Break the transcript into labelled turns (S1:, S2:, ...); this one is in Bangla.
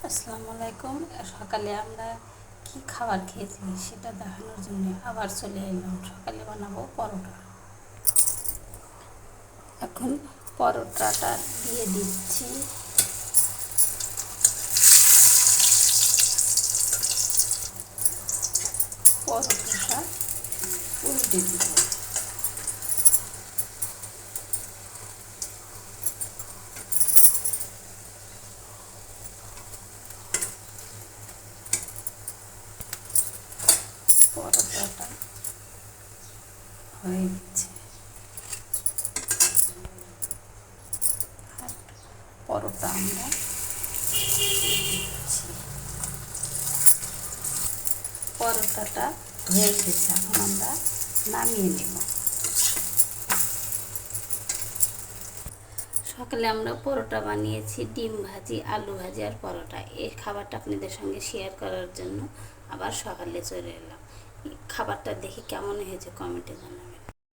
S1: আসসালামু আলাইকুম। সকালে আমরা কি খাবার খেয়েছি সেটা দেখানোর জন্য আবার চলে এলাম। সকালে বানাবো পরোটা। এখন পরোটাটা দিয়ে দিচ্ছি। পরোটাটা উল্টে দিব। পরোটাটা হয়ে গেছে। আর পরোটা আমরা দিচ্ছি। পরোটাটা হয়ে গেছে, এখন আমরা নামিয়ে নেব। সকালে আমরা পরোটা বানিয়েছি, ডিম ভাজি, আলু ভাজি আর পরোটা। এই খাবারটা আপনাদের সঙ্গে শেয়ার করার জন্য আবার সকালে চলে এলাম। খাবারটা দেখে কেমন হয়েছে কমেন্টে জানাবেন।